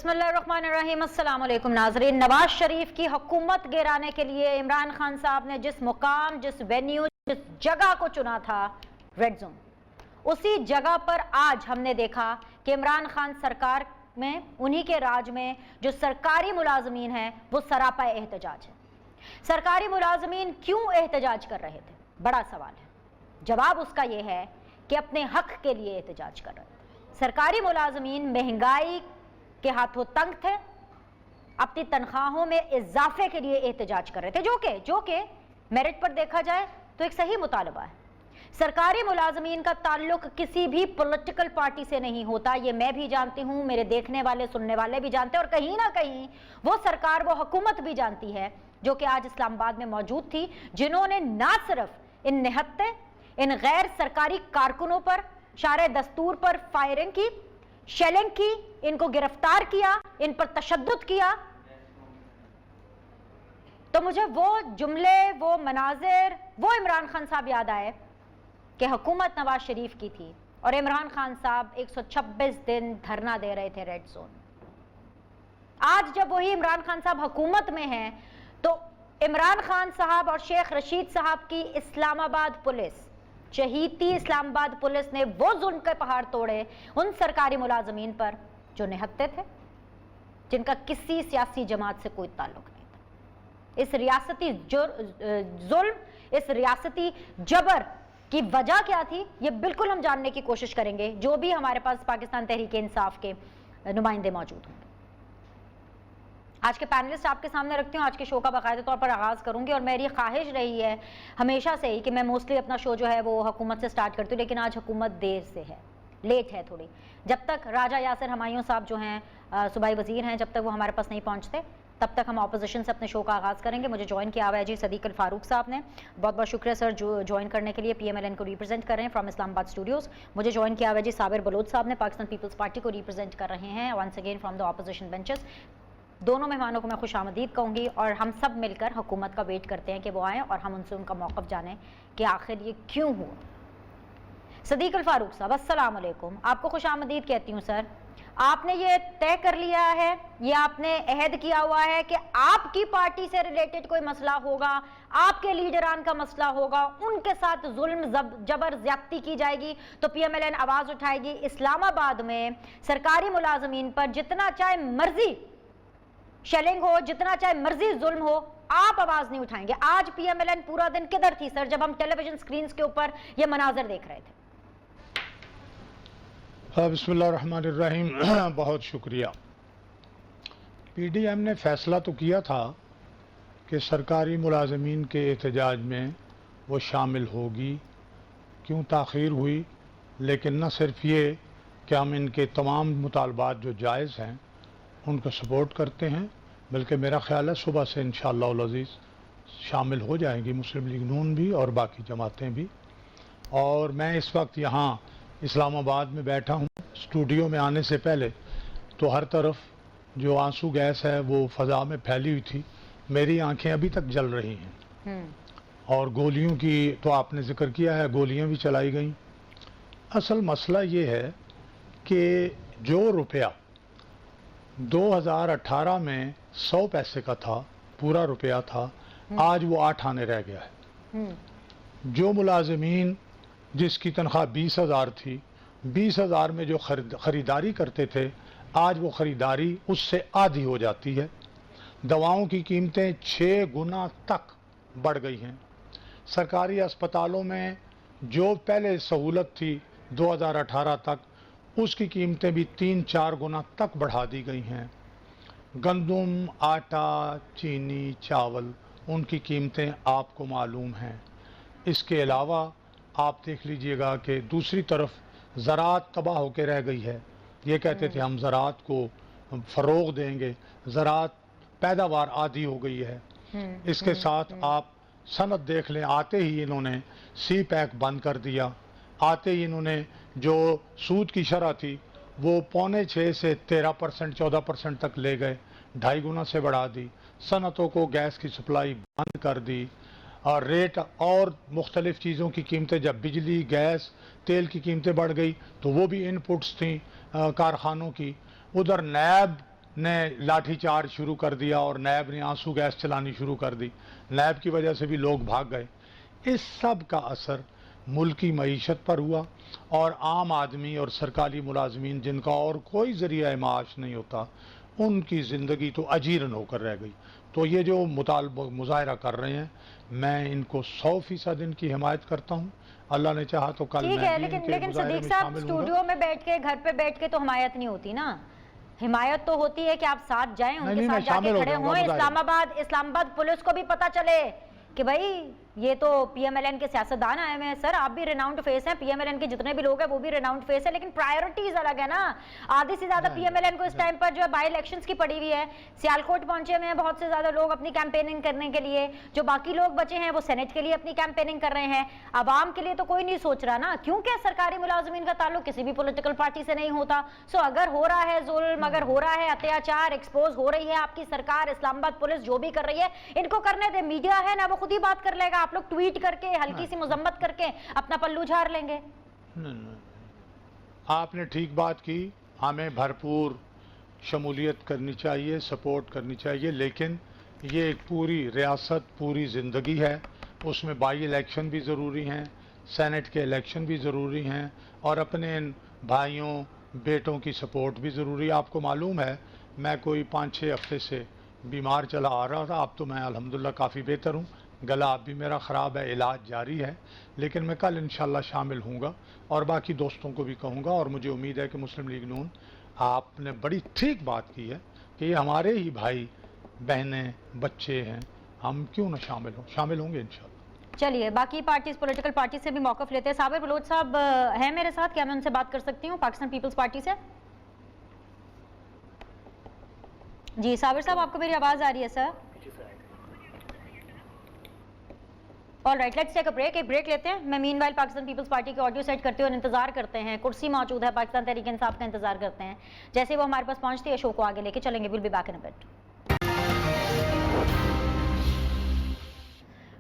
बिस्मिल्लाहिर्रहमानिर्रहीम। अस्सलाम वालेकुम नाज़रीन। नवाज शरीफ की हुकूमत गिराने के लिए इमरान खान साहब ने जिस मुकाम, जिस वेन्यू, जिस जगह को चुना था, रेड जोन, उसी जगह पर आज हमने देखा कि इमरान खान सरकार में, उन्हीं के राज में जो सरकारी मुलाजमीन हैं वो सरापा एहतजाज है। सरकारी मुलाजमीन क्यों एहतजाज कर रहे थे? बड़ा सवाल है। जवाब उसका यह है कि अपने हक के लिए एहतजाज कर रहे थे। सरकारी मुलाजमीन महंगाई के हाथों तंग थे, अपनी तनख्वाहों में इजाफे के लिए एहतजाज कर रहे थे, जो कि मेरिट पर देखा जाए तो एक सही मुतालबा है। सरकारी मुलाजमीन का ताल्लुक किसी भी पॉलिटिकल पार्टी से नहीं होता, ये मैं भी जानती हूँ, मेरे देखने वाले सुनने वाले भी जानते हैं, और कहीं ना कहीं वो सरकार, वो हुकूमत भी जानती है जो कि आज इस्लामाबाद में मौजूद थी, जिन्होंने ना सिर्फ इन निहत्ते, इन गैर सरकारी कारकुनों पर, शारे दस्तूर पर फायरिंग की, शेलिंग की, इनको गिरफ्तार किया, इन पर तशद्दुद किया। तो मुझे वो जुमले, वो मनाजिर, वो इमरान खान साहब याद आए कि हुकूमत नवाज शरीफ की थी और इमरान खान साहब 126 दिन धरना दे रहे थे रेड जोन। आज जब वही इमरान खान साहब हुकूमत में हैं तो इमरान खान साहब और शेख रशीद साहब की इस्लामाबाद पुलिस, शहीदी इस्लामाबाद पुलिस ने वो जुल्म के पहाड़ तोड़े उन सरकारी मुलाजमीन पर जो निहत्ते थे, जिनका किसी सियासी जमात से कोई ताल्लुक नहीं था। इस रियासती जुल्म, इस रियासती जबर की वजह क्या थी, ये बिल्कुल हम जानने की कोशिश करेंगे, जो भी हमारे पास पाकिस्तान तहरीक इंसाफ के नुमाइंदे मौजूद होंगे। आज के पैनलिस्ट आपके सामने रखती हूँ। आज के शो का बाकायदा तौर पर आगाज़ करूँगी और मेरी ख्वाहिश रही है हमेशा से ही कि मैं मोस्टली अपना शो जो है वो हुकूमत से स्टार्ट करती हूँ, लेकिन आज हुकूमत देर से है, लेट है थोड़ी। जब तक राजा यासिर हमायूं साहब जो हैं सूबाई वज़ीर हैं, जब तक वो हमारे पास नहीं पहुँचते तब तक हम अपोजिशन से अपने शो का आगाज़ करेंगे। मुझे ज्वाइन किया हुआ है जी सदीक अल फारूक साहब ने, बहुत बहुत शुक्रिया सर जो ज्वाइन करने के लिए। PMLN को रिप्रेजेंट कर रहे हैं फ्रॉम इस्लामाबाद स्टूडियोज़। मुझे ज्वाइन किया हुआ है जी साबिर बलोच साहब ने, पाकिस्तान पीपल्स पार्टी को रिप्रेजेंट कर रहे हैं once again from the opposition benches. दोनों मेहमानों को मैं खुशामदीद कहूँगी और हम सब मिलकर हुकूमत का वेट करते हैं कि वो आएँ और हम उनसे उनका मौक़िफ़ जानें कि आखिर ये क्यों हुआ। सदीक अल फारूक साहब, अस्सलाम वालेकुम, आपको खुशामदीद कहती हूँ सर। आपने ये तय कर लिया है, ये आपने अहद किया हुआ है कि आपकी पार्टी से रिलेटेड कोई मसला होगा, आपके लीडरान का मसला होगा, उनके साथ जुल्म जबर ज्यादती की जाएगी तो PMLN आवाज़ उठाएगी। इस्लामाबाद में सरकारी मुलाजमीन पर जितना चाहे मर्जी शेलिंग हो, जितना चाहे मर्जी जुल्म हो, आप आवाज नहीं उठाएंगे। आज PMLN पूरा दिन किधर थी सर जब हम टेलीविजन स्क्रीन के ऊपर ये मनाजर देख रहे थे? बिस्मिल्लाहिर्रहमानिर्रहीम। बहुत शुक्रिया। PDM ने फैसला तो किया था कि सरकारी मुलाजमीन के एहतजाज में वो शामिल होगी। क्यों ताख़ीर हुई? लेकिन न सिर्फ ये कि हम इनके तमाम मुतालबात जो जायज़ हैं उनको सपोर्ट करते हैं, बल्कि मेरा ख्याल है सुबह से इंशाअल्लाह उल अज़ीज़ शामिल हो जाएंगी मुस्लिम लीग नून भी और बाकी जमातें भी। और मैं इस वक्त यहाँ इस्लामाबाद में बैठा हूँ। स्टूडियो में आने से पहले तो हर तरफ जो आंसू गैस है वो फ़ज़ा में फैली हुई थी। मेरी आंखें अभी तक जल रही हैं और गोलियों की तो आपने ज़िक्र किया है, गोलियाँ भी चलाई गई। असल मसला ये है कि जो रुपया 2018 में 100 पैसे का था, पूरा रुपया था, आज वो 8 आने रह गया है। जो मुलाजमीन जिसकी तनख्वाह 20,000 थी, 20,000 में जो ख़रीदारी करते थे, आज वो ख़रीदारी उससे आधी हो जाती है। दवाओं की कीमतें 6 गुना तक बढ़ गई हैं। सरकारी अस्पतालों में जो पहले सहूलत थी 2018 तक, उसकी कीमतें भी 3-4 गुना तक बढ़ा दी गई हैं। गंदम, आटा, चीनी, चावल, उनकी कीमतें आपको मालूम हैं। इसके अलावा आप देख लीजिएगा कि दूसरी तरफ ज़राअत तबाह होकर रह गई है। ये कहते थे हम ज़राअत को फ़रोग़ देंगे, ज़राअत पैदावार आधी हो गई है। इसके साथ आप सनत देख लें, आते ही इन्होंने CPEC बंद कर दिया। आते ही इन्होंने जो सूद की शरह थी वो 5.25 से 13% 14% तक ले गए, 2.5 गुना से बढ़ा दी। सनतों को गैस की सप्लाई बंद कर दी और रेट और मुख्तलिफ़ चीज़ों की कीमतें, जब बिजली, गैस, तेल की कीमतें बढ़ गई तो वो भी इनपुट्स थी कारखानों की। उधर नैब ने लाठीचार्ज शुरू कर दिया और नैब ने आंसू गैस चलानी शुरू कर दी, नैब की वजह से भी लोग भाग गए। इस सब का असर मुल्क की मईशत पर हुआ और आम आदमी और सरकारी मुलाजमीन जिनका और कोई ज़रिया माश नहीं होता, उनकी ज़िंदगी तो अजीरन होकर रह गई। तो ये जो मुजाहरा कर रहे हैं, मैं इनको 100% इनकी हिमायत करता हूँ। अल्लाह ने चाहा तो कल ठीक मैं है, भी लेकिन इनके लेकिन मुजाहरे सदीक में साहब, शामिल स्टूडियो हूँगा। में बैठ के, घर पे बैठ के तो हिमायत नहीं होती ना। हिमायत तो होती है कि आप साथ जाएं, उनके साथ जाके खड़े हों। इस्लामाबाद पुलिस को भी पता चले कि भाई ये तो पीएमएलएन के सियासतदान आए हुए हैं। सर, आप भी रेनाउंड फेस हैं, पीएमएलएन के जितने भी लोग हैं वो भी रेनाउंड फेस है, लेकिन प्रायोरिटीज अलग है ना। आधी से ज्यादा पीएमएलएन को इस टाइम पर जो है बाई इलेक्शंस की पड़ी हुई है। सियालकोट पहुंचे हुए हैं बहुत से ज्यादा लोग अपनी कैंपेनिंग करने के लिए, जो बाकी लोग बचे हैं वो सेनेट के लिए अपनी कैंपेनिंग कर रहे हैं। आवाम के लिए तो कोई नहीं सोच रहा ना, क्योंकि सरकारी मुलाजमीन का ताल्लुक किसी भी पॉलिटिकल पार्टी से नहीं होता। सो अगर हो रहा है जुल्म, अगर हो रहा है अत्याचार, एक्सपोज हो रही है आपकी सरकार, इस्लामाबाद पुलिस जो भी कर रही है, इनको करने दे। मीडिया है ना, वो खुद ही बात कर लेगा। आप लोग ट्वीट करके, हल्की सी मजम्मत करके अपना पल्लू झाड़ लेंगे। नहीं, आपने ठीक बात की। हमें भरपूर शमूलियत करनी चाहिए, सपोर्ट करनी चाहिए, लेकिन ये एक पूरी रियासत, पूरी ज़िंदगी है। उसमें बाई इलेक्शन भी ज़रूरी हैं, सेनेट के इलेक्शन भी ज़रूरी हैं, और अपने इन भाइयों बेटों की सपोर्ट भी ज़रूरी है। आपको मालूम है, मैं कोई 5-6 हफ्ते से बीमार चला आ रहा था। अब तो मैं अल्हम्दुलिल्लाह काफ़ी बेहतर हूँ। गला अब भी मेरा ख़राब है, इलाज जारी है, लेकिन मैं कल इंशाल्लाह शामिल हूँगा और बाकी दोस्तों को भी कहूँगा। और मुझे उम्मीद है कि मुस्लिम लीग नून, आपने बड़ी ठीक बात की है कि ये हमारे ही भाई बहनें बच्चे हैं, हम क्यों ना शामिल हों, शामिल होंगे इंशाल्लाह। चलिए, बाकी पार्टीज, पॉलिटिकल पार्टी से भी मौक़िफ़ लेते हैं। साबिर बलोच साहब हैं मेरे साथ, क्या मैं उनसे बात कर सकती हूँ, पाकिस्तान पीपल्स पार्टी से? जी साबिर साहब, आपको मेरी आवाज़ आ रही है sir? All right, let's take a break. एक ब्रेक लेते हैं। मैं मीनवाइल पाकिस्तान पीपल्स पार्टी के ऑडियो सेट करते हैं और इंतजार करते हैं। कुर्सी मौजूद है, पाकिस्तान तहरीक इंसाफ का इंतजार करते हैं। जैसे वो हमारे पास पहुंचती है, शो को आगे लेके चलेंगे। Will be back in a bit.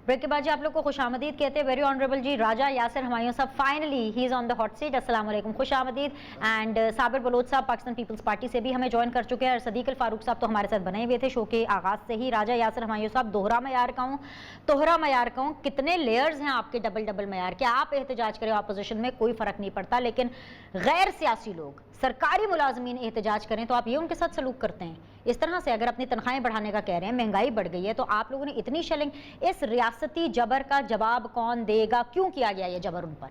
Break के बाद जी आप लोग को खुशामदीद कहते हैं। वेरी ऑनरेबल जी राजा यासिर हमायूं साहब, finally he is on the hot seat. अस्सलाम वालेकुम, खुशामदीद। एंड साबिर बलोच साहब पाकिस्तान पीपल्स पार्टी से भी हमें ज्वाइन कर चुके हैं, और सदीक अल फारूक साहब तो हमारे साथ बने हुए थे शो के आगाज़ से ही। राजा यासिर हमायूं साहब, दोहरा मयार का हूँ, तोहरा मयार का हूँ, कितने लेयर्स हैं आपके, डबल डबल मयार के। आप एहतजाज करें अपोजिशन में, कोई फ़र्क नहीं पड़ता, लेकिन गैर सियासी लोग, सरकारी मुलाजमीन एहतजाज करें तो आप ये उनके साथ सलूक करते हैं इस तरह से। अगर अपनी तनख्वाहें बढ़ाने का कह रहे हैं, महंगाई बढ़ गई है, तो आप लोगों ने इतनी शेलिंग, इस रियासती जबर का जवाब कौन देगा? क्यों किया गया ये जबर उन पर?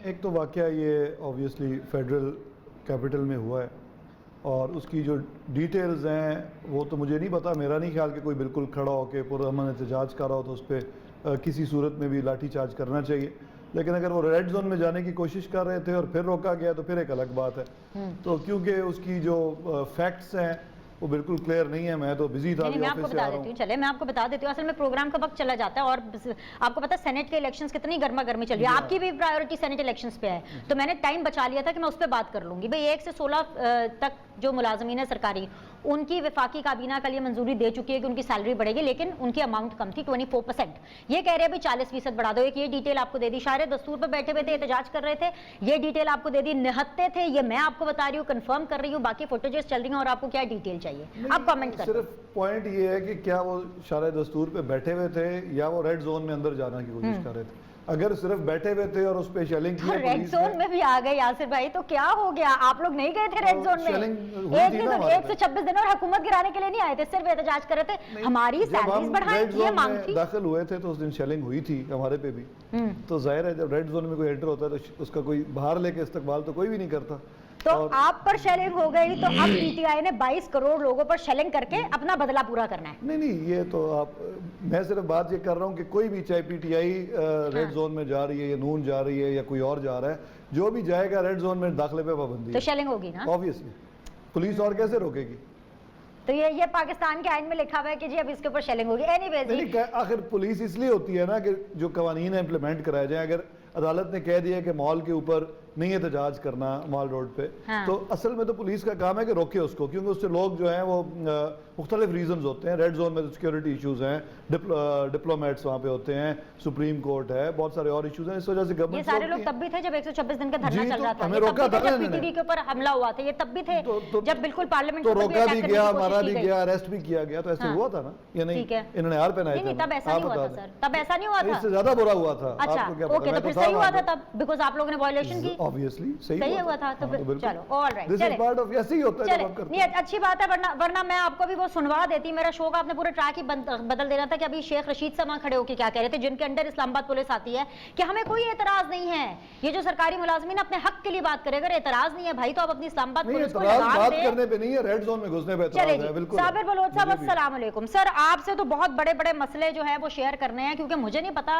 एक तो वाकया ये ऑब्वियसली फेडरल कैपिटल में हुआ है, और उसकी जो डिटेल्स हैं वो तो मुझे नहीं पता। मेरा नहीं ख्याल कि कोई बिल्कुल खड़ा होकर पुरअमन एहतजाज कर रहा हो तो उस पर किसी सूरत में भी लाठी चार्ज करना चाहिए। लेकिन अगर वो रेड जोन में जाने की कोशिश कर रहे थे और फिर रोका गया तो फिर एक अलग बात है। तो क्योंकि उसकी जो फैक्ट्स हैं वो बिल्कुल क्लियर नहीं है, मैं तो बिजी था। मैं आपको बता देती हूँ, चले मैं आपको बता देती हूँ। असल में प्रोग्राम का वक्त चला जाता है, और आपको पता है सेनेट के इलेक्शंस कितनी गर्मा गर्मी चल रही है। आपकी भी प्रायोरिटी सेनेट इलेक्शंस पे है, तो मैंने टाइम बचा लिया था कि मैं उस पर बात कर लूँगी। भाई 1 से 16 तक जो मुलाजमीन है सरकारी, उनकी वफाकी काबीना का लिए मंजूरी दे चुकी है कि उनकी सैलरी बढ़ेगी, लेकिन उनकी अमाउंट कम थी 24%। ये कह रहे हैं भाई 40% बढ़ा दो। एक ये डिटेल आपको दे दी, शायर दस्तूर पर बैठे हुए थे, एहतजाज कर रहे थे, ये डिटेल आपको दे दी। निहत्ते थे, ये मैं आपको बता रही हूँ, कंफर्म कर रही हूँ, बाकी फुटेजेस चल रही हैं, और आपको क्या डिटेल चाहिए आप कमेंट कर। सिर्फ पॉइंट ये है कि क्या वो शायर दस्तूर पे बैठे हुए थे या वो रेड जोन में अंदर जाने की कोशिश कर रहे थे। अगर सिर्फ बैठे हुए थे और उस पे शेलिंग की, रेड जोन में भी आ गए यासिर भाई, तो क्या हो गया? आप लोग नहीं गए थे रेड जोन में? 126 दिन और हुकूमत गिराने के लिए नहीं आए थे, सिर्फ एहतजाज कर रहे थे, हमारी सैलरीज बढ़ाएं, ये मांग थी। दाखिल हुए थे तो उस दिन शेलिंग हुई थी हमारे पे भी। तो जाहिर है जब रेड जोन में कोई एंटर होता है तो उसका कोई बाहर लेके इस्तकबाल तो कोई भी नहीं करता। तो आप पर शेलिंग हो गई, तो अब पीटीआई ने 22 करोड़ लोगों पर शेलिंग करके अपना बदला पूरा करना है। नहीं, ये तो आप, मैं सिर्फ बात ये कर रहा हूँ कि कोई भी, चाहे पीटीआई रेड जोन में जा रही है या नून जा रही है या कोई और जा रहा है, जो भी जाएगा रेड जोन में दाखिले पे पाबंदी, तो शेलिंग होगी ना ऑब्वियसली। पुलिस और कैसे रोकेगी? तो ये पाकिस्तान के आइन में लिखा हुआ है कि जी अब इसके ऊपर शेलिंग होगी। एनीवेज, आखिर पुलिस इसलिए होती है ना कि जो कवानीन इम्प्लीमेंट कराए जाए। अदालत ने कह दिया कि मॉल के ऊपर नहीं एहतजाज करना मॉल रोड पे। हाँ। तो असल में तो पुलिस का काम है कि रोके उसको, क्योंकि उससे लोग जो हैं वो मुख्तलिफ रीजंस होते हैं। रेड जोन में सिक्योरिटी इशूज़ हैं, डिप्लोमेट्स वहाँ पे होते हैं, सुप्रीम कोर्ट है, बहुत सारे और इशूज़ हैं। इस वजह से ये गवर्नमेंट सारे लोग तब भी थे जब 126 दिन का धरना जी, चल तो रहा था, हमें ये तब रोका भी थे था जब ना इन्होंने। पीटीवी के ऊपर हमला हुआ था, ये तब भी थे जब बिल्कुल पार्लियामेंट तो के ऊपर भी रोका अटैक भी करने की गया, कोशिश मारा भी की गई। गया, अरेस्ट भी किया गया, तो ऐसे हाँ। हुआ था ना, ये नहीं ठीक है। इन्होंने हार पहनाए नहीं, थे तब ऐसा आप नहीं हुआ बता था दें। सर, तब ऐसा नहीं हुआ था। इससे ज्यादा बुरा हुआ था। अच्छा, आपको क्या पता? ओके, तो मैं फिर था सही हुआ वहाँ था पे। तब, बिकॉज आप लोगों ने वायलेशन की। ऑब्वियसली सही हुआ था, तो फिर बिल्कुल। चलो, ऑलराइट, This is चले। part of- ऐसे ही होता है चले, जब आप करते नहीं हैं। अच्छी बात है, वरना मैं आपको भी वो सुनवा देती। मेरा शो का आपने पूरे ट्रैक ही बदल देना था कि अभी शेख रशीद साहब वहाँ खड़े होकर क्या कह रहे थे, जिनके अंडर इस्लामाबाद पुलिस आती है, कि हमें कोई एतराज नहीं है, ये जो सरकारी मुलाजमीन अपने हक के लिए बात करे, अगर एतराज नहीं है भाई तो आप अपनी इस्लामाबाद नहीं, पुलिस को एतराज लगाम बात दें। करने पे नहीं है, रेड जोन में घुसने पे चले एतराज जी, है, बिल्कुल। साबिर बलोच साहब, मुझे भी। अस्सलाम वालेकुम। सर, आपसे तो बहुत बड़े बड़े मसले जो है वो शेयर करने हैं, क्योंकि मुझे नहीं पता,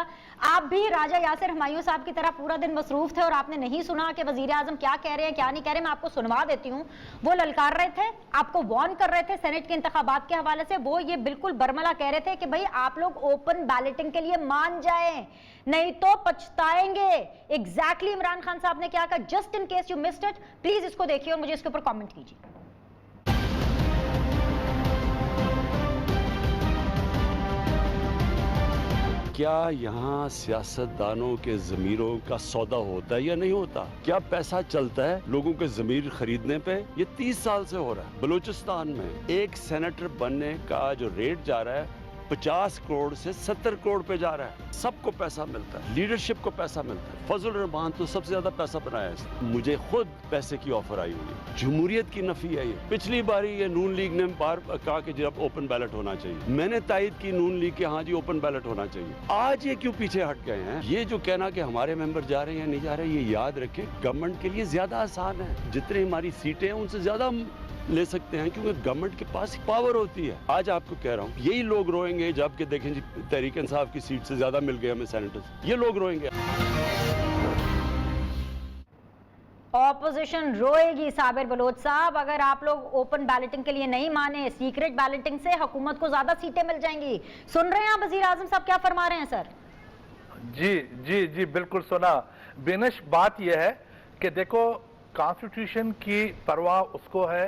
आप भी राजा यासिर हुमायूं साहब की तरह पूरा दिन मसरूफ थे और आपने नहीं सुना कि वजीर आजम क्या कह रहे हैं क्या नहीं कह रहे। मैं आपको सुनवा देती हूँ। वो ललकार रहे थे, आपको वार्न कर रहे थे सेनेट के इंतखाबात के हवाले से। वो ये बिल्कुल बरमला कह रहे थे कि भाई आप लोग ओपन बैलेटिंग के लिए मान जाएं, नहीं तो पछताएंगे। एग्जैक्टली इमरान खान साहब ने क्या कहा, just in case you missed it, please इसको देखिए और मुझे इसके ऊपर कमेंट कीजिए। क्या यहाँ सियासतदानों के ज़मीरों का सौदा होता है या नहीं होता? क्या पैसा चलता है लोगों के ज़मीर खरीदने पे? ये 30 साल से हो रहा है। बलूचिस्तान में एक सेनेटर बनने का जो रेट जा रहा है 50 करोड़ से 70 करोड़ पे जा रहा है। सबको पैसा मिलता है, लीडरशिप को पैसा मिलता है। फजल रहमान तो सबसे ज्यादा पैसा बनाया है। मुझे खुद पैसे की ऑफर आई हुई है। जमहूरियत की नफी है ये। पिछली बारी ये नून लीग ने बार कहा कि जब ओपन बैलेट होना चाहिए, मैंने तायद की नून लीग के हाँ जी ओपन बैलेट होना चाहिए। आज ये क्यों पीछे हट गए हैं? ये जो कहना कि हमारे मेंबर जा रहे हैं नहीं जा रहे, ये याद रखें गवर्नमेंट के लिए ज्यादा आसान है। जितनी हमारी सीटें हैं उनसे ज्यादा ले सकते हैं, क्योंकि गवर्नमेंट के पास पावर होती है। आज आपको कह रहा हूँ, यही लोग रोएंगे जबकि देखें जी तहरीक इंसाफ की सीट से ज्यादा मिल गए हमें सेनेटर्स, ये लोग रोएंगे। ऑपोजिशन रोएगी साबिर बलोच साहब, अगर आप लोग ओपन बैलेटिंग के लिए नहीं माने, सीक्रेट बैलेटिंग से हुकूमत को ज्यादा सीटें मिल जाएंगी। सुन रहे हैं आप वजीर आजम साहब क्या फरमा रहे हैं? सर जी जी जी बिल्कुल सुना। बेनश बात यह है कि देखो, कॉन्स्टिट्यूशन की परवाह उसको है,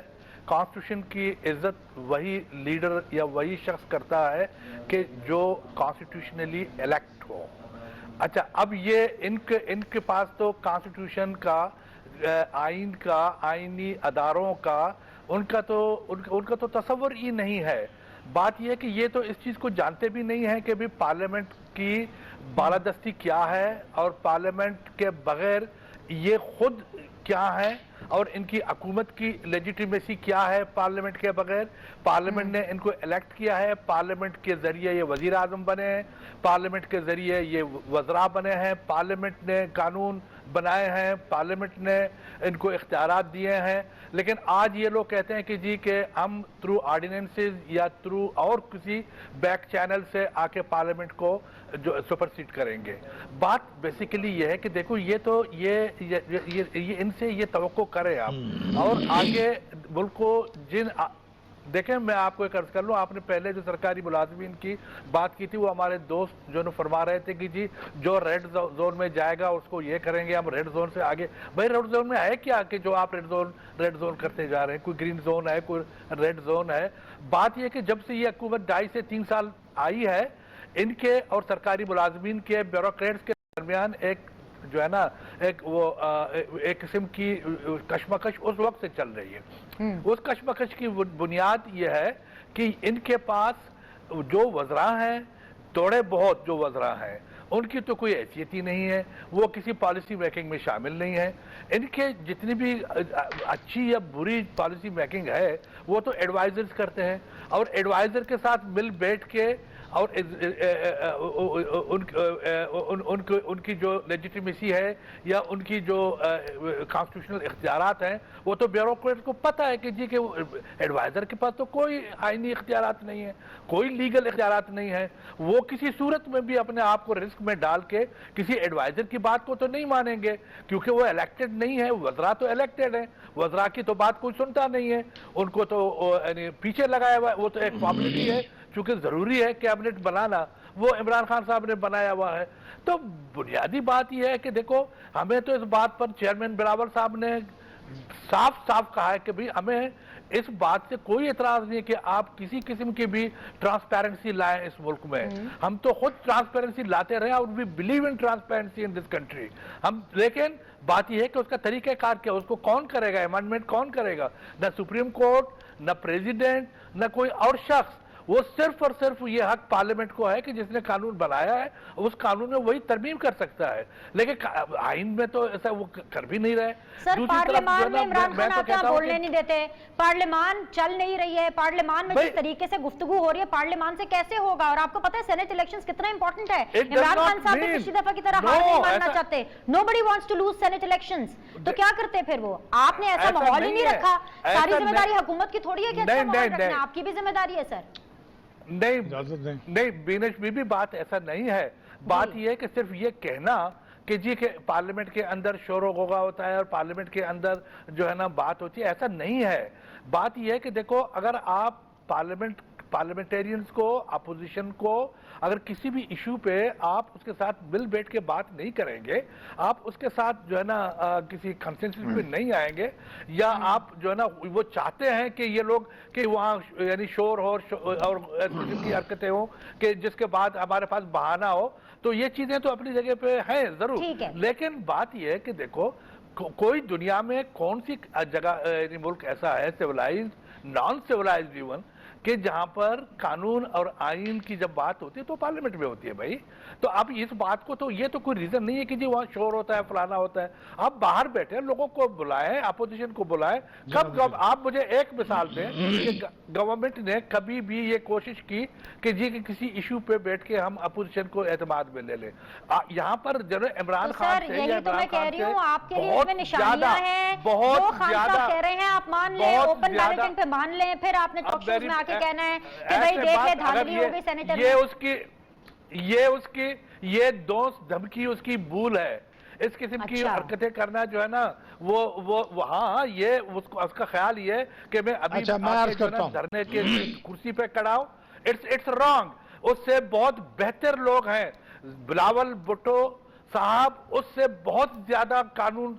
कॉन्स्टिट्यूशन की इज्जत वही लीडर या वही शख्स करता है कि जो कॉन्स्टिट्यूशनली इलेक्ट हो। अच्छा, अब ये इनके पास तो कॉन्स्टिट्यूशन का, आइन का, आइनी अदारों का उनका तो तसव्वुर ही नहीं है। बात यह है कि ये तो इस चीज़ को जानते भी नहीं है कि भी पार्लियामेंट की बालादस्ती क्या है और पार्लियामेंट के बगैर ये खुद क्या है और इनकी हुकूमत की लेजिटिमेसी क्या है पार्लियामेंट के बगैर। पार्लियामेंट ने इनको इलेक्ट किया है, पार्लियामेंट के जरिए ये वजीर आजम बने हैं, पार्लियामेंट के जरिए ये वज़रा बने हैं, पार्लियामेंट ने कानून बनाए हैं, पार्लियामेंट ने इनको इख्तियारात दिए हैं। लेकिन आज ये लोग कहते हैं कि जी कि हम थ्रू ऑर्डिनेंसेस या थ्रू और किसी बैक चैनल से आके पार्लियामेंट को जो सुपरसीड करेंगे। बात बेसिकली ये है कि देखो, ये तो ये इनसे ये तवक्को करें आप, और आगे मुल्क को देखें, मैं आपको एक अर्ज कर लूँ, आपने पहले जो सरकारी मुलाजमीन की बात की थी, वो हमारे दोस्त जो फरमा रहे थे कि जी जो रेड जोन में जाएगा उसको ये करेंगे, हम रेड जोन से आगे। भाई रेड जोन में है क्या कि जो आप रेड जोन करते जा रहे हैं? कोई ग्रीन जोन है, कोई रेड जोन है? बात यह कि जब से ये हुकूमत 2.5 से 3 साल आई है, इनके और सरकारी मुलाजमीन के ब्यूरोक्रेट्स के दरमियान एक जो है ना एक किस्म की कशमकश उस वक्त से चल रही है। उस कशमकश की बुनियाद यह है कि इनके पास जो वज़रा हैं, थोड़े बहुत जो वज़रा हैं, उनकी तो कोई हैसियत ही नहीं है, वो किसी पॉलिसी मेकिंग में शामिल नहीं है। इनके जितनी भी अच्छी या बुरी पॉलिसी मेकिंग है वो तो एडवाइजर्स करते हैं, और एडवाइज़र के साथ मिल बैठ के और उनकी जो लेजिटिमेसी है या उनकी जो कॉन्स्टिट्यूशनल इख्तियारात हैं, वो तो ब्यूरोक्रेट को पता है कि जी के एडवाइज़र के पास तो कोई आइनी इख्तियारात नहीं है, कोई लीगल इख्तियारात नहीं है। वो किसी सूरत में भी अपने आप को रिस्क में डाल के किसी एडवाइज़र की बात को तो नहीं मानेंगे, क्योंकि वो इलेक्टेड नहीं है। वज़रा तो इलेक्टेड है, वज़रा की तो बात कोई सुनता नहीं है, उनको तो पीछे लगाया हुआ है। वो तो एक फॉर्मेलिटी है, चूंकि जरूरी है कैबिनेट बनाना, वो इमरान खान साहब ने बनाया हुआ है। तो बुनियादी बात यह है कि देखो, हमें तो इस बात पर चेयरमैन बिलावल साहब ने साफ साफ कहा है कि भाई हमें इस बात से कोई एतराज नहीं कि आप किसी किस्म की भी ट्रांसपेरेंसी लाएं इस मुल्क में। हम तो खुद ट्रांसपेरेंसी लाते रहे और we believe in transparency in this country. हम, लेकिन बात यह है कि उसका तरीक़ाकार क्या, उसको कौन करेगा, अमेंडमेंट कौन करेगा? न सुप्रीम कोर्ट, न प्रेसिडेंट, न कोई और शख्स। वो सिर्फ और सिर्फ ये हक पार्लियामेंट को है कि जिसने कानून बनाया है उस कानून में वही तरमीम कर सकता है, लेकिन आइन में तो ऐसा वो कर भी नहीं रहे। सर, पार्लियामान में इमरान खान आते हैं, बोलने नहीं देते, पार्लियामान चल नहीं रही है, पार्लियामान में जिस तरीके से गुफ्तगू हो रही है पार्लियामान से कैसे होगा? और आपको पता है सेनेट इलेक्शंस कितना इंपॉर्टेंट है। इमरान खान साहब भी पिछली दफा की तरह हार नहीं मानना चाहते। Nobody wants to lose senate elections. तो क्या करते फिर वो? आपने ऐसा माहौल ही नहीं रखा। सारी जिम्मेदारी हुकूमत की थोड़ी है कि अच्छा माहौल रखना, आपकी भी जिम्मेदारी है सर। नहीं बीनेश बीबी, बात ऐसा नहीं है। बात यह है कि सिर्फ ये कहना कि जी के पार्लियामेंट के अंदर शोर होगा होता है और पार्लियामेंट के अंदर जो है ना बात होती है, ऐसा नहीं है। बात यह है कि देखो, अगर आप पार्लियामेंटेरियंस को, अपोजिशन को, अगर किसी भी इशू पे आप उसके साथ मिल बैठ के बात नहीं करेंगे, आप उसके साथ जो है ना किसी कंसेंसस पे नहीं आएंगे, या आप जो है ना वो चाहते हैं कि ये लोग कि वहाँ यानी शोर हो और किस्म की हरकतें हो कि जिसके बाद हमारे पास बहाना हो, तो ये चीजें तो अपनी जगह पे हैं जरूर। लेकिन बात यह है कि देखो, कोई दुनिया में कौन सी जगह मुल्क ऐसा है सिविलाइज्ड, नॉन सिविलाइज्ड इवन, कि जहां पर कानून और आइन की जब बात होती है तो पार्लियामेंट में होती है भाई। तो अब इस बात को, तो ये तो कोई रीजन नहीं है कि जी वहां शोर होता है, फलाना होता है। आप बाहर बैठे लोगों को बुलाएं, अपोजिशन को बुलाएं। कब आप मुझे एक मिसाल दें कि गवर्नमेंट ने कभी भी ये कोशिश की कि जी कि किसी इशू पे बैठ के हम अपोजिशन को एतमाद में ले लें? यहाँ पर जो इमरान खान से, यही तो मैं कह रही हूँ, आपके लिए इसमें बहुत ज्यादा कह रहे हैं, आप मान लें, ओपन बैलेटिंग पे मान लें, फिर आपने टॉक शोज में आके कहना है कि भाई देखे धांधली हो गई सेनेटर में। ये दोस्त धमकी उसकी भूल है। इस किस्म की हरकतें करना जो है ना वो हाँ, ये उसका ख्याल ये है कि मैं अभी धरने के कुर्सी पे खड़ा हूं। It's wrong. उससे बहुत बेहतर लोग हैं, बिलावल भुट्टो साहब उससे बहुत ज्यादा कानून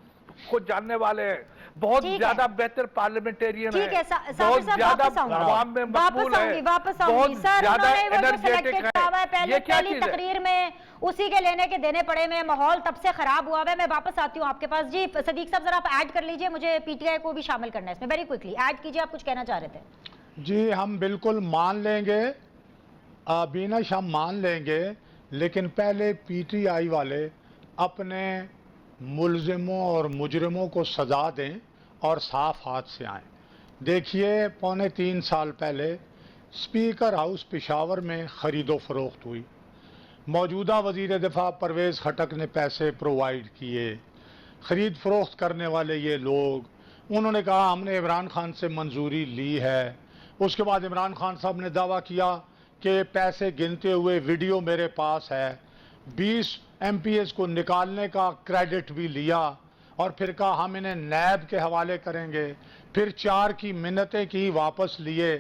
को जानने वाले हैं, बहुत ज्यादा बेहतर पार्लियामेंटेरियन है, बहुत ज्यादा अवाम में मकबूल है, बहुत ज्यादा एनर्जेटिक है। पहली तकरीर में उसी के लेने के देने पड़े में माहौल तब से खराब हुआ है। मैं वापस आती हूँ आपके पास। जी सदीक साहब, जरा आप ऐड कर लीजिए, मुझे पीटीआई को भी शामिल करना है इसमें। वेरी क्विकली ऐड कीजिए, आप कुछ कहना चाह रहे थे। जी हम बिल्कुल मान लेंगे बीनश, हम मान लेंगे, लेकिन पहले पीटीआई वाले अपने मुलजिमों और मुजरिमों को सजा दें और साफ हाथ से आएं। देखिए, 3.25 साल पहले स्पीकर हाउस पेशावर में ख़रीदो फरोख्त हुई। मौजूदा वज़ीर दिफा परवेज़ खटक ने पैसे प्रोवाइड किए। ख़रीद फरोख्त करने वाले ये लोग, उन्होंने कहा हमने इमरान खान से मंजूरी ली है। उसके बाद इमरान खान साहब ने दावा किया कि पैसे गिनते हुए वीडियो मेरे पास है। 20 MPs को निकालने का क्रेडिट भी लिया और फिर कहा हम इन्हें नैब के हवाले करेंगे। फिर 4 की मिन्नतें की, वापस लिए।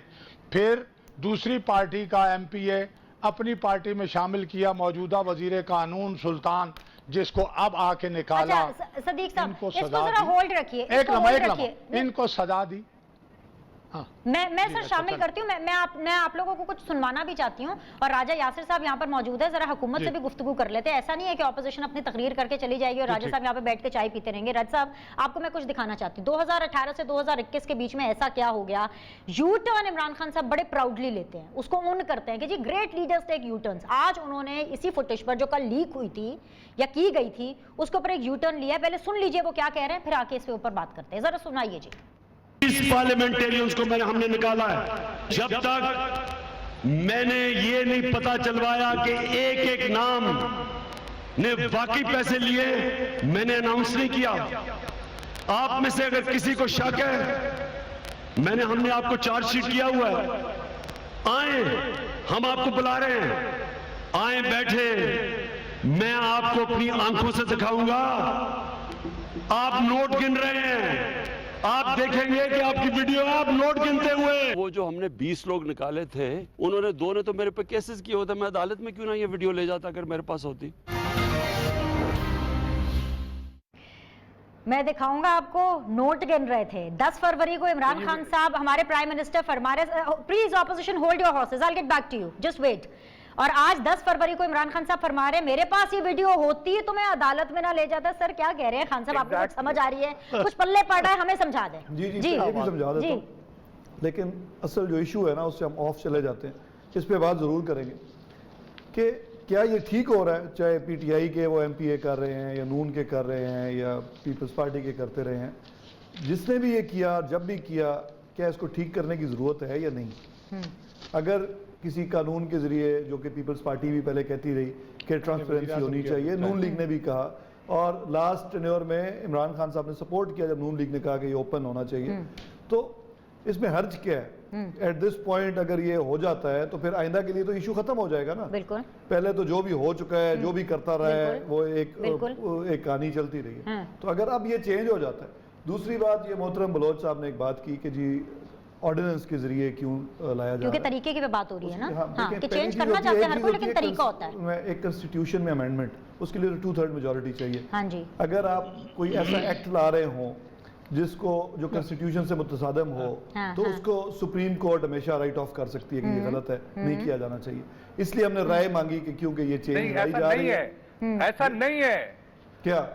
फिर दूसरी पार्टी का MPA अपनी पार्टी में शामिल किया, मौजूदा वजीर कानून सुल्तान, जिसको अब आके निकाला। अच्छा, सदीक साहब, इनको इसको सजा जरा दी। होल्ड रखिए, एक लम्हा, इनको सजा दी। हाँ। मैं सर शामिल करती हूँ। मैं आप लोगों को कुछ सुनवाना भी चाहती हूँ, और राजा यासिर साहब यहाँ पर मौजूद है, जरा हुकूमत से भी गुफ्तगू कर लेते हैं। ऐसा नहीं है कि ऑपोजिशन अपनी तकरीर करके चली जाएगी और राजा साहब यहाँ पे बैठ के चाय पीते रहेंगे। राजा साहब, आपको मैं कुछ दिखाना चाहती हूँ। 2018 से 2021 के बीच में ऐसा क्या हो गया? यू टर्न इमरान खान साहब बड़े प्राउडली लेते हैं, उसको उन करते हैं कि जी great leaders take you turns. आज उन्होंने इसी फुटेज पर जो कल लीक हुई थी या की गई थी, उसके ऊपर एक यू टर्न लिया। पहले सुन लीजिए वो क्या कह रहे हैं, फिर आके इसके ऊपर बात करते हैं। जरा सुनाइए जी। इस पार्लियामेंटेरियंस को मैंने हमने निकाला है। जब तक मैंने ये नहीं पता चलवाया कि एक एक नाम ने वाकई पैसे लिए, मैंने अनाउंस नहीं किया। आप में से अगर किसी को शक है, हमने आपको चार्जशीट किया हुआ है। आए, हम आपको बुला रहे हैं, आए बैठे, मैं आपको अपनी आंखों से दिखाऊंगा। आप नोट गिन रहे हैं, आप देखेंगे कि आपकी वीडियो है, आप नोट गिनते हुए। वो जो हमने 20 लोग निकाले थे, उन्होंने 2 ने तो मेरे पे केसेस किए होते, मैं अदालत में क्यों ना ये वीडियो ले जाता अगर मेरे पास होती। मैं दिखाऊंगा आपको, नोट गिन रहे थे 10 फरवरी को इमरान खान साहब हमारे प्राइम मिनिस्टर फरमा रहे, please opposition hold your horses, I will get back to you, just wait. और आज 10 फरवरी को इमरान खान साहब फरमा रहे मेरे पास ये वीडियो होती तो मैं अदालत में ना ले जाता। सर क्या कह रहे हैं खान साहब, आपको कुछ समझ आ रही है, कुछ पल्ले पड़ रहा है, हमें समझा दें। जी जी, ये भी समझा देता हूं, लेकिन असल जो इशू है ना उससे हम ऑफ चले जाते हैं। इस पे बात जरूर करेंगे कि क्या ये ठीक हो रहा है, चाहे पीटीआई के वो एमपीए कर रहे हैं या नून के कर रहे हैं या पीपल्स पार्टी के करते रहे हैं, जिसने भी ये किया जब भी किया, क्या इसको ठीक करने की ज़रूरत है या नहीं। अगर किसी कानून के ज़रिए, जो कि पीपल्स पार्टी भी पहले कहती रही कि ट्रांसपेरेंसी होनी चाहिए, नून लीग ने भी कहा, और लास्ट टेन्योर में इमरान खान साहब ने सपोर्ट किया जब नून लीग ने कहा कि ये ओपन होना चाहिए, तो इसमें हर्ज क्या है। एट दिस पॉइंट अगर ये हो जाता है तो फिर आइंदा के लिए तो इशू खत्म हो जाएगा ना। बिल्कुल, पहले तो जो भी हो चुका है, जो भी करता रहा है, वो एक कहानी चलती रही है। तो अगर अब ये चेंज हो जाता है। दूसरी बात, ये मोहतरम बलोच साहब ने एक बात की कि जी ऑर्डिनेंस के जरिए क्यों लाया जा रहा है, क्योंकि तरीके की बात हो रही है ना। हाँ, कि चेंज करना चाहते हैं हर कोई, लेकिन तरीका होता है। एक कॉन्स्टिट्यूशन में अमेंडमेंट, उसके लिए 2/3 मेजोरिटी चाहिए। हाँ जी, अगर आप कोई ऐसा एक्ट ला रहे हो जिसको जो कॉन्स्टिट्यूशन से मुतसादम हो, तो उसको सुप्रीम कोर्ट हमेशा राइट ऑफ कर सकती है कि ये गलत है, नहीं किया जाना चाहिए। इसलिए हमने राय मांगी कि क्योंकि ये चेंज लाई जा रही है। ऐसा नहीं है, क्या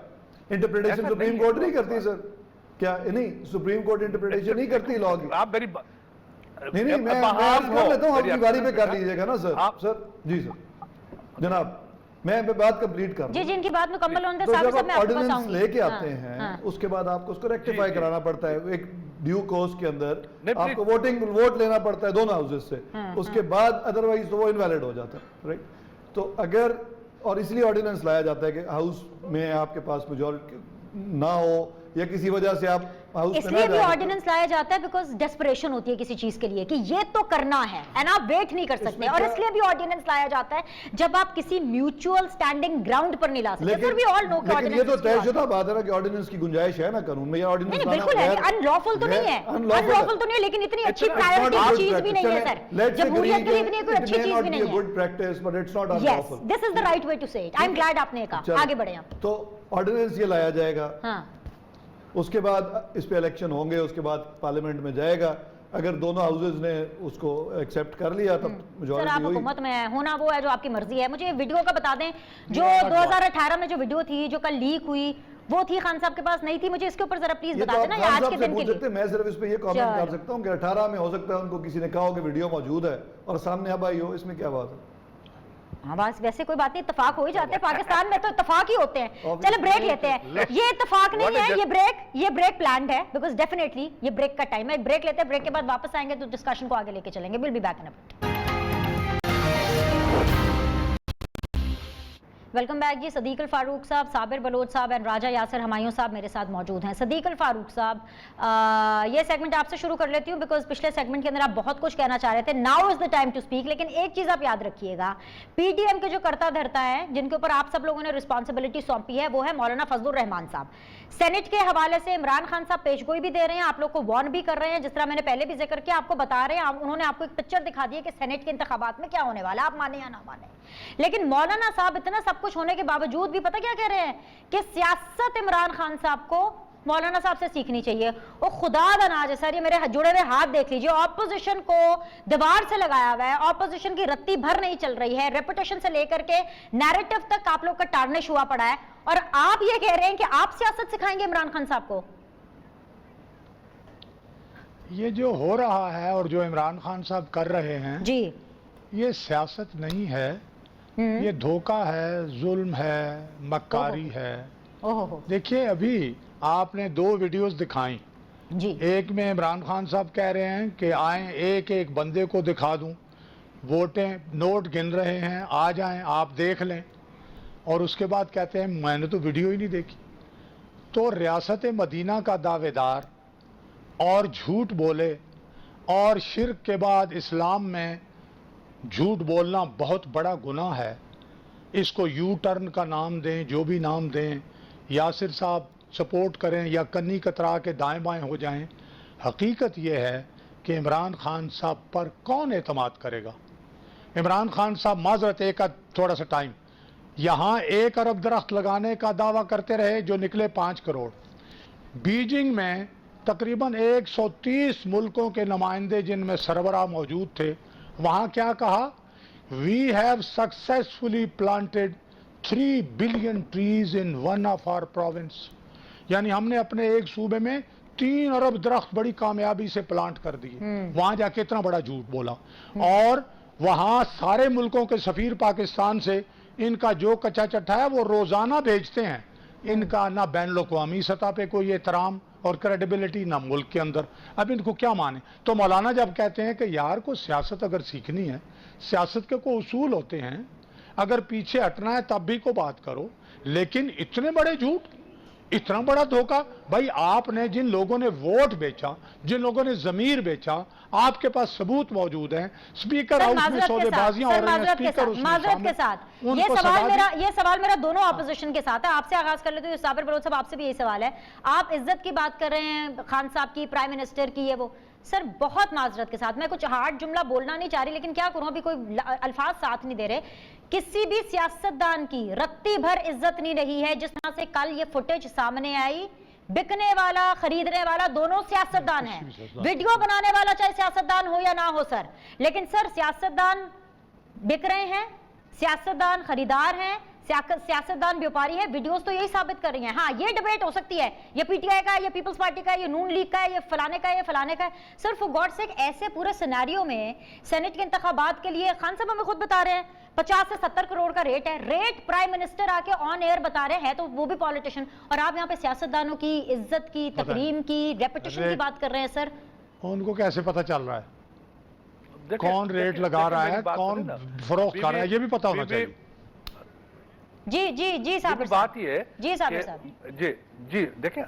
इंटरप्रिटेशन सुप्रीम कोर्ट नहीं करती सर? क्या नहीं, सुप्रीम कोर्ट इंटरप्रिटेशन नहीं करती लॉ की? आप मेरी नहीं, मैं कर लेता हूँ, अपनी बारी पे कर लीजिएगा ना सर। सर जी सर, जनाब मैं बात कंप्लीट कर जी, जिनकी बात मुकम्मल होने तो साहब, जब मैं आप आपको ऑर्डिनेंस बताऊंगी। लेके आते हैं, उसके बाद आपको उसको रेक्टिफाई कराना पड़ता है एक ड्यू कोर्स के अंदर, आपको वोट लेना पड़ता है दोनों हाउसेस से, उसके बाद अदरवाइज तो वो इनवैलिड हो जाता है, राइट। तो अगर, और इसलिए ऑर्डिनेंस लाया जाता है कि हाउस में आपके पास मेजॉरिटी ना हो या किसी वजह से आप हाउस इसलिए भी ऑर्डिनेंस लाया जाता है बिकॉज डेस्परेशन होती है किसी चीज के लिए कि ये तो करना है एंड आप वेट नहीं कर सकते, और इसलिए भी ऑर्डिनेंस लाया जाता है जब आप किसी म्यूचुअल स्टैंडिंग ग्राउंड पर नहीं ला सकते। फिर भी ऑल नो लेकिन ये तो तयशुदा बात है ना कि ऑर्डिनेंस की गुंजाइश है ना कानून में, या ऑर्डिनेंस नहीं, बिल्कुल है, अनलॉफुल तो नहीं है, अनलॉफुल तो नहीं है, लेकिन इतनी अच्छी प्रायोरिटी की चीज भी नहीं है सर, जमहूरियत के लिए इतनी कोई अच्छी चीज भी नहीं है। Good practice but it's not unlawful. This is the right way to say it. I am glad आपने कहा, आगे बढ़े आप। तो ऑर्डिनेंस ये लाया जाएगा, हाँ, उसके बाद इस पे इलेक्शन होंगे, उसके बाद पार्लियामेंट में जाएगा। अगर दोनों हाउसेज ने उसको एक्सेप्ट कर लिया तब सर आप हुकूमत में है, होना वो है जो आपकी मर्जी है। मुझे वीडियो का बता दें, जो 2018 में जो वीडियो थी जो कल लीक हुई, वो थी खान साहब के पास, नहीं थी। मुझे इसके ऊपर जरा प्लीज बता देना, या आज के दिन के लिए। मैं सिर्फ इस पे ये कमेंट कर सकता हूँ कि 18 में हो सकता है उनको किसी ने कहा हो कि वीडियो मौजूद है और सामने अब आई हो, इसमें क्या बात है? हाँ बस वैसे कोई बात नहीं, इत्तेफाक हो ही जाते हैं, पाकिस्तान में तो इत्तेफाक ही होते हैं। चलो ब्रेक लेते हैं, ये इत्तेफाक नहीं है, ये ब्रेक प्लान्ड है बिकॉज डेफिनेटली ये ब्रेक का टाइम है। ब्रेक लेते हैं, ब्रेक के बाद वापस आएंगे तो डिस्कशन को आगे लेके चलेंगे। Will be back in a minute. Welcome back जी। सदीक अल फारूक साहब, साबिर बलोच साहब एंड राजा यासिर हमायूं साहब मेरे साथ मौजूद हैं। सदीक अल फारूक साहब, ये सेगमेंट आपसे शुरू कर लेती हूँ बिकॉज पिछले सेगमेंट के अंदर आप बहुत कुछ कहना चाह रहे थे। Now is the time to speak. लेकिन एक चीज़ आप याद रखिएगा, पीडीएम के जो करता धरता है, जिनके ऊपर आप सब लोगों ने रिस्पॉन्सिबिलिटी सौंपी है, वो है मौलाना फजलुर रहमान साहब। सेनेट के हवाले से इमरान खान साहब पेशगोई भी दे रहे हैं, आप लोग को वार्न भी कर रहे हैं, जिस तरह मैंने पहले भी जिक्र किया, आपको बता रहे हैं, उन्होंने आपको एक पिक्चर दिखा दी है कि सेनेट के इंतखाबात में क्या होने वाला है, आप माने या ना माने। लेकिन मौलाना साहब इतना सब कुछ होने के बावजूद भी पता क्या कह रहे हैं कि सियासत इमरान खान साहब को मौलाना साहब से सीखनी चाहिए। वो खुदा दनाज है सर, ये मेरे जुड़े हुए हाथ देख लीजिए, ऑपोजिशन को दीवार से लगाया हुआ है, ऑपोजिशन की रत्ती भर नहीं चल रही है, रेपुटेशन से लेकर के नैरेटिव तक आप लोग का टार्निश हुआ पड़ा है, और आप ये कह रहे हैं कि आप सियासत सिखाएंगे इमरान खान साहब को। ये जो हो रहा है और जो इमरान खान साहब कर रहे हैं जी, ये सियासत नहीं है, ये धोखा है, जुल्म है, मक्कारी है। ओहो, देखिए अभी आपने 2 वीडियोस दिखाई जी, एक में इमरान खान साहब कह रहे हैं कि आए एक एक बंदे को दिखा दूं, वोटें नोट गिन रहे हैं, आ जाएं आप देख लें, और उसके बाद कहते हैं मैंने तो वीडियो ही नहीं देखी। तो रियासत मदीना का दावेदार और झूठ बोले, और शिर्क के बाद इस्लाम में झूठ बोलना बहुत बड़ा गुनाह है। इसको यू टर्न का नाम दें, जो भी नाम दें। यासिर साहब सपोर्ट करें या कन्नी कतरा के दाएं बाएं हो जाएं। हकीकत यह है कि इमरान खान साहब पर कौन एतमाद करेगा। इमरान खान साहब माजरत एक थोड़ा सा टाइम, यहाँ 1 अरब दरख्त लगाने का दावा करते रहे जो निकले 5 करोड़। बीजिंग में तकरीबन 130 मुल्कों के नुमाइंदे जिनमें सरबराह मौजूद थे, वहाँ क्या कहा, we have successfully planted 3 billion trees in one of our province. यानी हमने अपने एक सूबे में 3 अरब दरख्त बड़ी कामयाबी से प्लांट कर दिए। वहां जाके इतना बड़ा झूठ बोला। और वहां सारे मुल्कों के सफीर पाकिस्तान से इनका जो कच्चा चट्टा है वो रोजाना भेजते हैं। इनका ना बैन अवी सतह पे कोई एहतराम और क्रेडिबिलिटी ना मुल्क के अंदर। अब इनको क्या माने। तो मौलाना जब कहते हैं कि यार को सियासत अगर सीखनी है, सियासत के कोई उसूल होते हैं, अगर पीछे हटना है तब भी को बात करो, लेकिन इतने बड़े झूठ, इतना बड़ा धोखा। भाई आपने जिन लोगों ने वोट बेचा, जिन लोगों ने जमीर बेचा, आपके पास सबूत मौजूद हैं। स्पीकर हाउस में सौदेबाजियां हो रही हैं, स्पीकर माजरत के साथ ये सवाल मेरा दोनों ऑपोजिशन के साथ है। आपसे आगाज कर लेते हैं साबिर बलोच साहब, आपसे भी यही सवाल है। आप इज्जत की बात कर रहे हैं खान साहब की, प्राइम मिनिस्टर की, ये वो सर बहुत माजरत के साथ, मैं कुछ हार्ड जुमला बोलना नहीं चाह रही, लेकिन क्या करूं, अभी कोई अल्फाज साथ नहीं दे रहे। किसी भी सियासतदान की रत्ती भर इज्जत नहीं रही है जिस तरह से कल ये फुटेज सामने आई। बिकने वाला, खरीदने वाला दोनों सियासतदान हैं। वीडियो बनाने वाला चाहे सियासतदान हो या ना हो सर, लेकिन सर सियासतदान बिक रहे हैं, सियासतदान खरीदार हैं, सियासतदान व्यापारी है। वीडियोस तो यही साबित कर रही हैं। हाँ, ये डिबेट हो सकती है, ये पीटीआई का है, ये पीपल्स पार्टी का है, ये नून लीग का है, ये फलाने का है, ये फलाने का है। सर फॉर गॉड सेक, ऐसे पूरे सिनेरियो में सेनेट के इंतखाबात के लिए खान साहब हमें खुद बता रहे हैं 50 से 70 करोड़ का रेट है। रेट प्राइम मिनिस्टर आके ऑन एयर बता रहे हैं, तो वो भी पॉलिटिशियन, और आप यहाँ पे सियासतदानों की इज्जत की, तकरीम की, रेपुटेशन की बात कर रहे हैं। सर उनको कैसे पता चल रहा है कौन रेट लगा रहा है, कौन फरोख्त कर रहा है, ये भी पता होना चाहिए। जी जी जी साहब, बात ये है जी साहब जी जी देखें,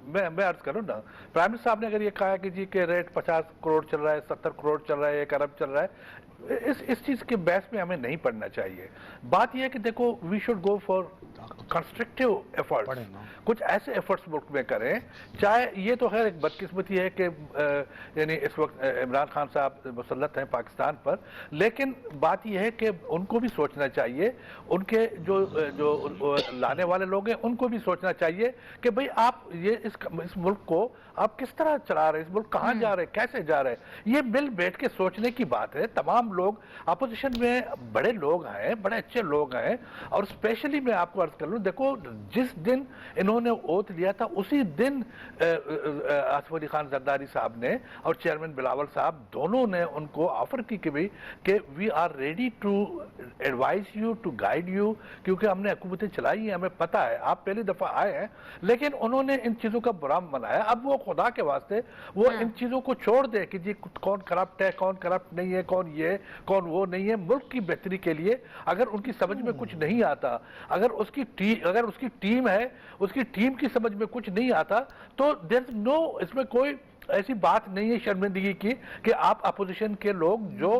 मैं अर्ज करूं ना, प्राइम मिनिस्टर साहब ने अगर ये कहा कि जी के रेट 50 करोड़ चल रहा है, 70 करोड़ चल रहा है, 1 अरब चल रहा है, इस चीज के बहस में हमें नहीं पड़ना चाहिए। बात यह है कि देखो, we should go for constructive efforts, कुछ ऐसे एफर्ट्स मुल्क में करें। चाहे ये तो खैर एक बदकिस्मती है कि यानी इस वक्त इमरान खान साहब मुसल्लत हैं पाकिस्तान पर, लेकिन बात यह है कि उनको भी सोचना चाहिए, उनके जो लाने वाले लोग हैं उनको भी सोचना चाहिए कि भाई आप ये इस मुल्क को आप किस तरह चला रहे हैं, इस मुल्क कहाँ जा रहे हैं, कैसे जा रहे हैं। ये मिल बैठ के सोचने की बात है। तमाम लोग अपोजिशन में बड़े लोग हैं, बड़े अच्छे लोग हैं, और स्पेशली मैं आपको अर्ज कर लूँ, देखो जिस दिन इन्होंने ओथ लिया था उसी दिन आसिफ अली खान जरदारी साहब ने और चेयरमैन बिलावल साहब दोनों ने उनको ऑफर की कि भाई कि we are ready to advise you, to guide you, क्योंकि हमने हुकूमतें चलाई हैं, हमें पता है, आप पहली दफा आए हैं। लेकिन उन्होंने इन चीजों का बुरा मनाया। अब वो खुदा के वास्ते वो इन चीजों को छोड़ दे कि जी कौन करप्ट है, कौन करप्ट नहीं है, कौन ये कौन वो नहीं है। मुल्क की बेहतरी के लिए अगर उनकी समझ में कुछ नहीं आता, अगर उसकी टीम है, उसकी टीम की समझ में कुछ नहीं आता, तो देयर इज नो, इसमें कोई ऐसी बात नहीं है शर्मिंदगी की कि आप अपोजिशन के लोग जो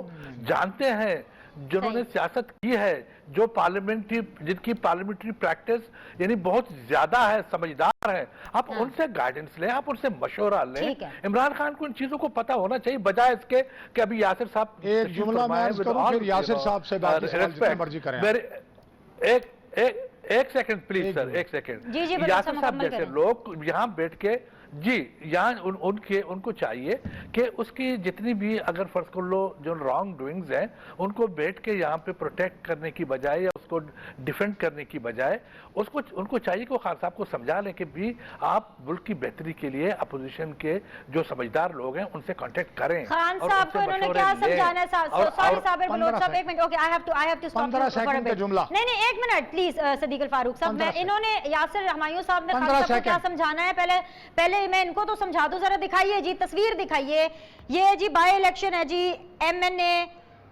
जानते हैं, जिन्होंने सियासत की है, जो जिनकी पार्लियामेंट्री प्रैक्टिस यानी बहुत ज्यादा है, समझदार है, आप उनसे गाइडेंस लें, आप उनसे मशवरा लें। इमरान खान को इन चीजों को पता होना चाहिए, बजाय इसके कि अभी यासिर साहब एक जुमला मैं अर्ज करूं, फिर यासिर साहब से बात मर्जी करें। एक सेकंड प्लीज सर, एक सेकंड। यासिर साहब जैसे लोग यहाँ बैठ के जी, यहाँ उनको चाहिए कि उसकी जितनी भी अगर फर्ज कर लो जो रॉन्ग डूइंग्स हैं उनको बैठ के यहाँ पे प्रोटेक्ट करने की बजाय या उसको डिफेंड करने की बजाय उनको चाहिए कि वो खान साहब को समझा लें कि भी आप मुल्क की बेहतरी के लिए अपोजिशन के जो समझदार लोग हैं उनसे कांटेक्ट करें। खान साहब को इन्होंने क्या समझाना है? सॉरी साबिर बलोच साहब, एक minute, okay, I have to stop 15 second का जुमला। नहीं, एक मिनट प्लीज सदीक अल फारूक साहब, इन्होंने यासिर हमायूं साहब ने खान साहब को क्या समझाना है? पहले मैं इनको तो समझा दूं, जरा दिखाइए जी, तस्वीर दिखाइए। ये जी बाय इलेक्शन है जी, MNA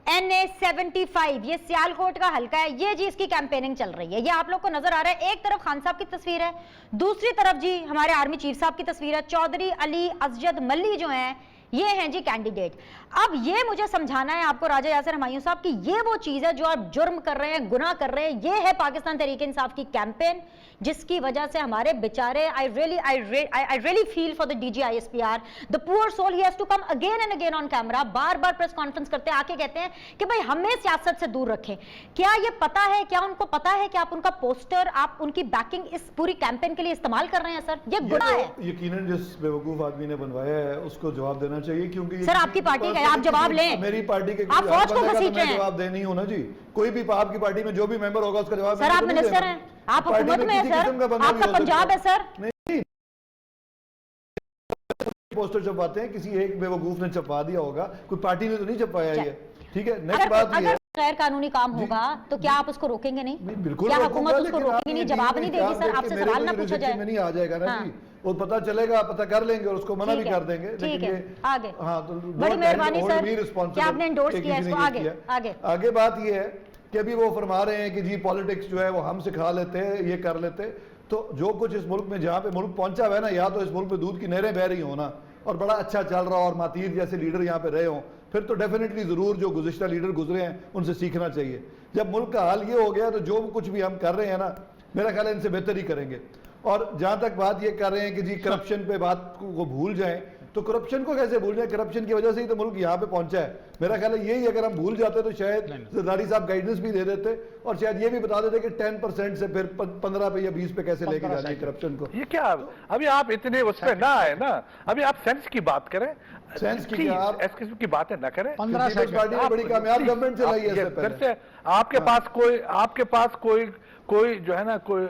NA 75, ये सियालकोट का हल्का है। ये जी इसकी कैंपेनिंग चल रही है, ये आप लोग को नजर आ रहा है। एक तरफ खान साहब की तस्वीर है, दूसरी तरफ जी हमारे आर्मी चीफ साहब की तस्वीर है। चौधरी अली असजद मल्ली जो हैं, ये हैं जी कैंडिडेट। अब ये मुझे समझाना है आपको राजा यासिर हमायूं साहब कि ये वो चीज है जो आप जुर्म कर रहे हैं, गुनाह कर रहे हैं। ये है पाकिस्तान तहरीक इंसाफ की कैंपेन, जिसकी वजह से हमारे बेचारे I really feel for the DGISPR, the poor soul. He has to come again and again on camera, बार बार प्रेस कॉन्फ्रेंस करते हैं, आके कहते हैं कि भाई हमें सियासत से दूर रखें। क्या ये पता है, क्या उनको पता है कि आप उनका पोस्टर, आप उनकी बैकिंग इस पूरी कैंपेन के लिए इस्तेमाल कर रहे हैं? सर ये गुनाह है। यकीनन जिस बेवकूफ आदमी ने बनवाया है उसको जवाब देना चाहिए, क्योंकि सर आपकी पार्टी का है, आप जवाब लें। मेरी पार्टी के आप फौज को घसीट रहे हैं। जवाब देनी हो ना जी, कोई भी आपकी पार्टी में जो भी मेंबर होगा उसका जवाब। सर आप मिनिस्टर हैं, आप हुकूमत में हैं सर, आपका पंजाब है सर। नहीं, पोस्टर छपवाते हैं, किसी एक बेवकूफ ने छपवा दिया होगा, कोई पार्टी ने तो नहीं छपवाया ये। ठीक है, नेक्स्ट बात ये है, गैर कानूनी काम होगा तो क्या आप उसको रोकेंगे नहीं? बिल्कुल क्या हुकूमत उसको रोकेगी नहीं, जवाब नहीं देगी? सर आपसे सवाल ना पूछा जाए, में नहीं आ जाएगा ना जी, वो पता चलेगा, पता कर लेंगे और उसको मना भी कर देंगे। ठीक है, आगे। हाँ, तो बड़ी मेहरबानी सर कि आपने एंडोर्स किया इसको। आगे बात ये है कि अभी वो फरमा रहे हैं कि जी पॉलिटिक्स जो है वो हम सिखा लेते हैं, ये कर लेते। तो जो कुछ इस मुल्क में, जहाँ पे मुल्क पहुंचा हुआ है ना, या तो इस मुल्क में दूध की नहरें बह रही हो ना और बड़ा अच्छा चल रहा और मातीर जैसे लीडर यहाँ पे रहे हों, फिर तो डेफिनेटली ज़रूर जो गुज़िश्ता लीडर गुजरे हैं उनसे सीखना चाहिए। जब मुल्क का हाल ये हो गया तो जो कुछ भी हम कर रहे हैं ना, मेरा ख्याल है इनसे बेहतर ही करेंगे। और जहाँ तक बात ये कर रहे हैं कि जी करप्शन पे बात को भूल जाएं, तो करप्शन को कैसे भूल जाए? करप्शन की वजह से ही तो मुल्क यहाँ पे पहुंचा है। मेरा ख्याल है यही अगर हम भूल जाते तो शायद जरदारी साहब गाइडेंस भी दे देते और शायद ये भी बता देते कि 10% से फिर 15 पे या 20 पे कैसे लेके जाना है करप्शन को। ये क्या, अभी आप इतने उस पर ना आए ना, अभी आप सेंस की बात करें, सेंस की क्या, आप इस किस्म की बातें ना करें। 15 पार्टी ने बड़ी कामयाब गवर्नमेंट चलाई है। फिर से आपके पास कोई जो है ना, कोई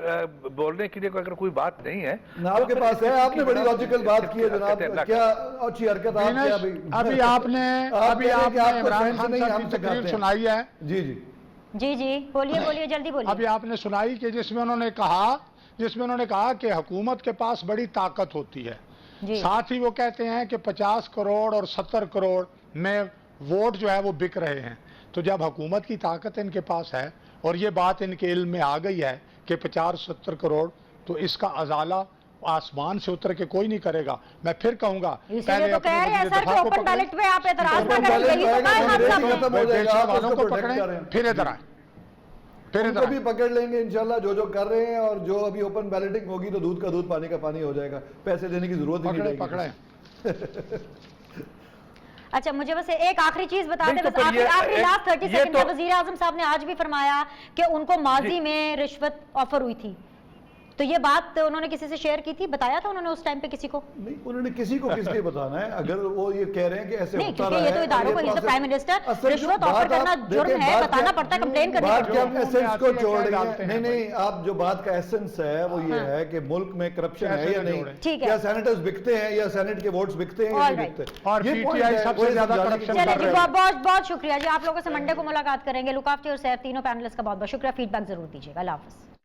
बोलने के लिए अगर कोई बात नहीं है ना आपके पास है। आपने बड़ी लॉजिकल बात की है जनाब, क्या अच्छी हरकत आपने अभी आपने इमरान खान साहब की तकरीर सुनाई है। जी जी जी जी, बोलिए जल्दी बोलिए। अभी आपने सुनाई कि जिसमें उन्होंने कहा कि हुकूमत के पास बड़ी ताकत होती है। साथ ही वो कहते हैं कि 50 करोड़ और 70 करोड़ में वोट जो है वो बिक रहे हैं। तो जब हुकूमत की ताकत इनके पास है और ये बात इनके इल्म में आ गई है कि 50-70 करोड़, तो इसका अजाला आसमान से उतर के कोई नहीं करेगा। मैं फिर कहूंगा, पहले तो कह रहे हैं सर कि ओपन बैलेट पे आप एतराज ना करें, यही तो कहा है वालों को पकड़ें, फिर इधर आए, फिर इधर भी पकड़ लेंगे इंशाल्लाह जो कर रहे हैं। और जो अभी ओपन बैलेटिंग होगी तो दूध का दूध पानी का पानी हो जाएगा, पैसे देने की जरूरत ही नहीं पकड़े। अच्छा, मुझे बस एक आखिरी चीज बता दें, बस आखिरी लास्ट 30 सेकंड में। वजीर आजम साहब ने आज भी फरमाया कि उनको माजी में रिश्वत ऑफर हुई थी, तो ये बात उन्होंने किसी से शेयर की थी, बताया था उन्होंने उस टाइम पे किसी को? नहीं, उन्होंने किसी को किस लिए बताना है? अगर वो ये कह रहे हैं कि ऐसे नहीं, होता क्योंकि ये तो इदारों को, ये प्राइम मिनिस्टर, रिश्वत ऑफर करना जुर्म है, बताना पड़ता है, कंप्लेन करनी पड़ती है। बात के एसेंस को छोड़ रहे हैं। नहीं, आप जो बात का एसेंस है वो ये है कि मुल्क में करप्शन है या नहीं, क्या सेनेटर्स बिकते हैं या सेनेट के वोट्स बिकते हैं या नहीं बिकते। और पीटीआई सबसे ज्यादा करप्शन कर रही है। बहुत शुक्रिया जी, आप लोगों से मंडे को मुलाकात करेंगे। लुक आफ्टर योरसेल्फ, तीनों पैनलिस्ट का बहुत बहुत शुक्रिया। फीडबैक जरूर दीजिएगा। अल्लाह हाफिज़।